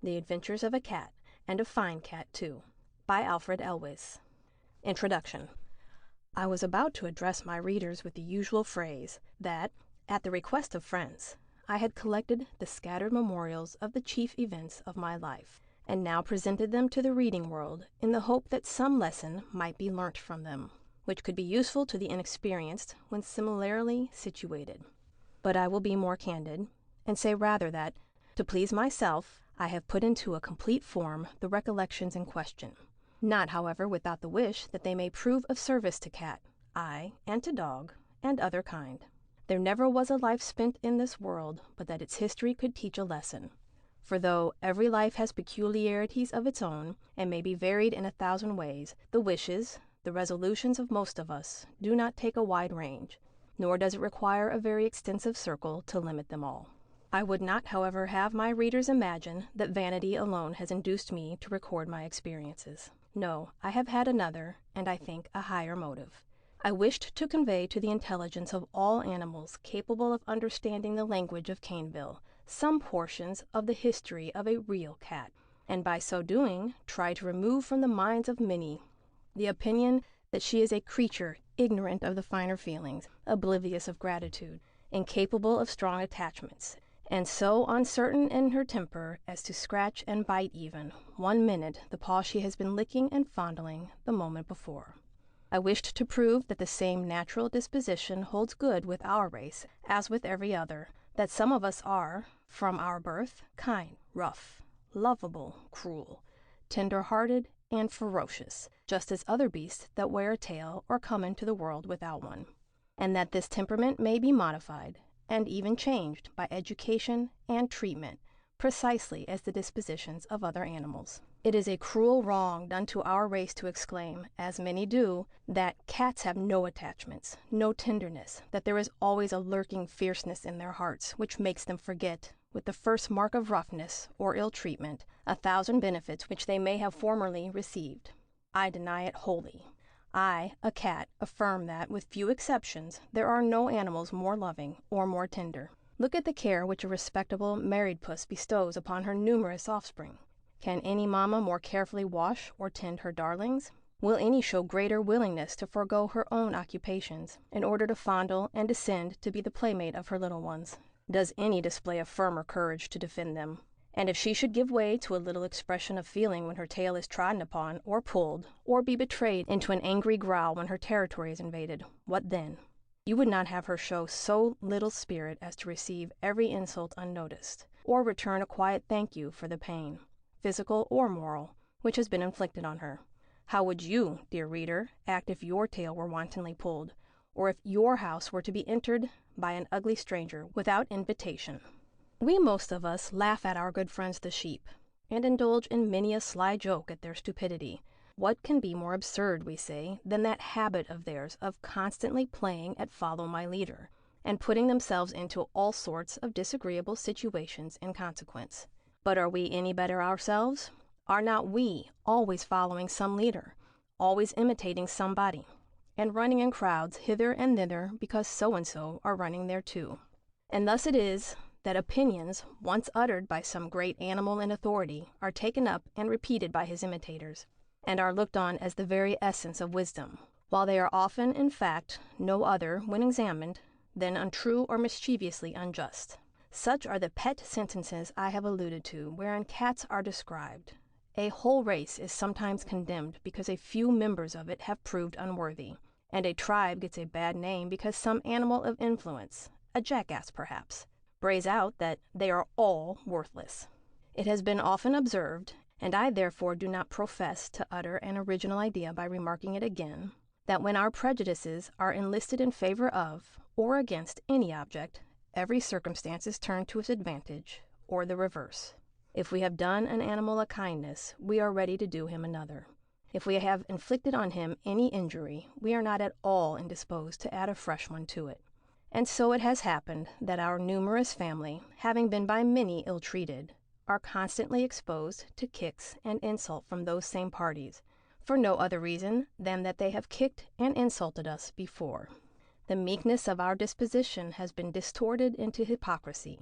The Adventures of a Cat, and a Fine Cat, too, by Alfred Elwes. Introduction. I was about to address my readers with the usual phrase that, at the request of friends, I had collected the scattered memorials of the chief events of my life, and now presented them to the reading world in the hope that some lesson might be learnt from them, which could be useful to the inexperienced when similarly situated. But I will be more candid, and say rather that, to please myself, I have put into a complete form the recollections in question, not, however, without the wish that they may prove of service to cat, aye, and to dog, and other kind. There never was a life spent in this world but that its history could teach a lesson. For though every life has peculiarities of its own, and may be varied in 1,000 ways, the wishes, the resolutions of most of us, do not take a wide range, nor does it require a very extensive circle to limit them all. I would not, however, have my readers imagine that vanity alone has induced me to record my experiences. No, I have had another, and I think a higher motive. I wished to convey to the intelligence of all animals capable of understanding the language of Caneville some portions of the history of a real cat, and by so doing try to remove from the minds of many the opinion that she is a creature ignorant of the finer feelings, oblivious of gratitude, incapable of strong attachments, and so uncertain in her temper as to scratch and bite even, one minute, the paw she has been licking and fondling the moment before. I wished to prove that the same natural disposition holds good with our race as with every other, that some of us are, from our birth, kind, rough, lovable, cruel, tender-hearted, and ferocious, just as other beasts that wear a tail or come into the world without one, and that this temperament may be modified, and even changed by education and treatment, precisely as the dispositions of other animals. It is a cruel wrong done to our race to exclaim, as many do, that cats have no attachments, no tenderness, that there is always a lurking fierceness in their hearts, which makes them forget, with the first mark of roughness or ill treatment, 1,000 benefits which they may have formerly received. I deny it wholly. I, a cat, affirm that, with few exceptions, there are no animals more loving or more tender. Look at the care which a respectable married puss bestows upon her numerous offspring. Can any mamma more carefully wash or tend her darlings? Will any show greater willingness to forego her own occupations, in order to fondle and descend to be the playmate of her little ones? Does any display a firmer courage to defend them? And if she should give way to a little expression of feeling when her tail is trodden upon or pulled, or be betrayed into an angry growl when her territory is invaded, what then? You would not have her show so little spirit as to receive every insult unnoticed, or return a quiet thank you for the pain, physical or moral, which has been inflicted on her. How would you, dear reader, act if your tail were wantonly pulled, or if your house were to be entered by an ugly stranger without invitation? We most of us laugh at our good friends the sheep, and indulge in many a sly joke at their stupidity. What can be more absurd, we say, than that habit of theirs of constantly playing at follow my leader, and putting themselves into all sorts of disagreeable situations in consequence? But are we any better ourselves? Are not we always following some leader, always imitating somebody, and running in crowds hither and thither because so-and-so are running there too? And thus it is that opinions once uttered by some great animal in authority are taken up and repeated by his imitators, and are looked on as the very essence of wisdom, while they are often, in fact, no other, when examined, than untrue or mischievously unjust. Such are the pet sentences I have alluded to, wherein cats are described. A whole race is sometimes condemned because a few members of it have proved unworthy, and a tribe gets a bad name because some animal of influence, a jackass perhaps, brays out that they are all worthless. It has been often observed, and I therefore do not profess to utter an original idea by remarking it again, that when our prejudices are enlisted in favor of or against any object, every circumstance is turned to its advantage, or the reverse. If we have done an animal a kindness, we are ready to do him another. If we have inflicted on him any injury, we are not at all indisposed to add a fresh one to it. And so it has happened that our numerous family, having been by many ill-treated, are constantly exposed to kicks and insult from those same parties, for no other reason than that they have kicked and insulted us before. The meekness of our disposition has been distorted into hypocrisy.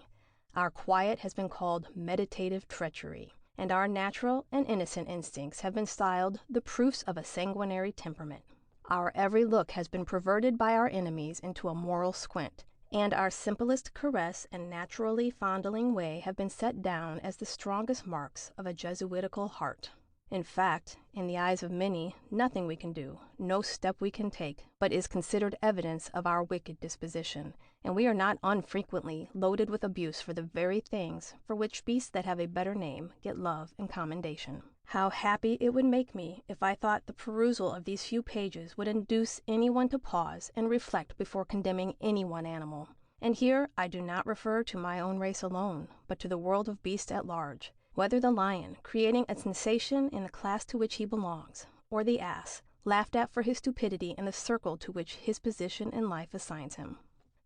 Our quiet has been called meditative treachery, and our natural and innocent instincts have been styled the proofs of a sanguinary temperament. Our every look has been perverted by our enemies into a moral squint, and our simplest caress and naturally fondling way have been set down as the strongest marks of a Jesuitical heart. In fact, in the eyes of many, nothing we can do, no step we can take, but is considered evidence of our wicked disposition, and we are not unfrequently loaded with abuse for the very things for which beasts that have a better name get love and commendation. How happy it would make me if I thought the perusal of these few pages would induce anyone to pause and reflect before condemning any one animal. And here I do not refer to my own race alone, but to the world of beasts at large. Whether the lion, creating a sensation in the class to which he belongs, or the ass, laughed at for his stupidity in the circle to which his position in life assigns him.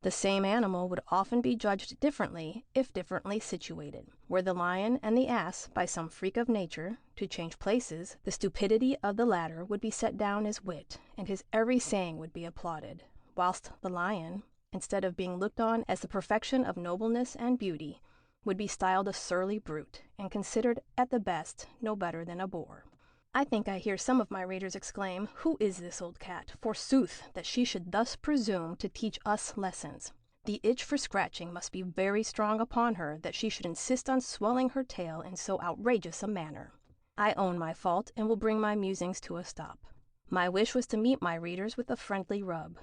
The same animal would often be judged differently if differently situated. Were the lion and the ass, by some freak of nature, to change places, the stupidity of the latter would be set down as wit, and his every saying would be applauded, whilst the lion, instead of being looked on as the perfection of nobleness and beauty, would be styled a surly brute, and considered at the best no better than a boor. I think I hear some of my readers exclaim, "Who is this old cat, forsooth, that she should thus presume to teach us lessons? The itch for scratching must be very strong upon her that she should insist on swelling her tail in so outrageous a manner." I own my fault, and will bring my musings to a stop. My wish was to meet my readers with a friendly rub.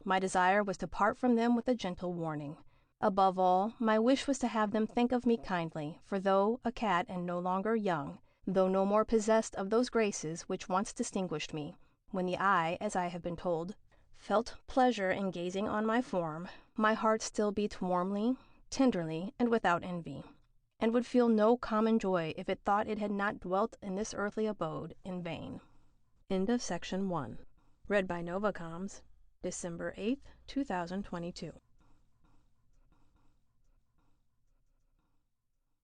My desire was to part from them with a gentle warning. Above all, my wish was to have them think of me kindly, for though a cat and no longer young, though no more possessed of those graces which once distinguished me, when the eye, as I have been told, felt pleasure in gazing on my form, my heart still beats warmly, tenderly, and without envy, and would feel no common joy if it thought it had not dwelt in this earthly abode in vain. End of section 1. Read by Novacoms, December 8th, 2022.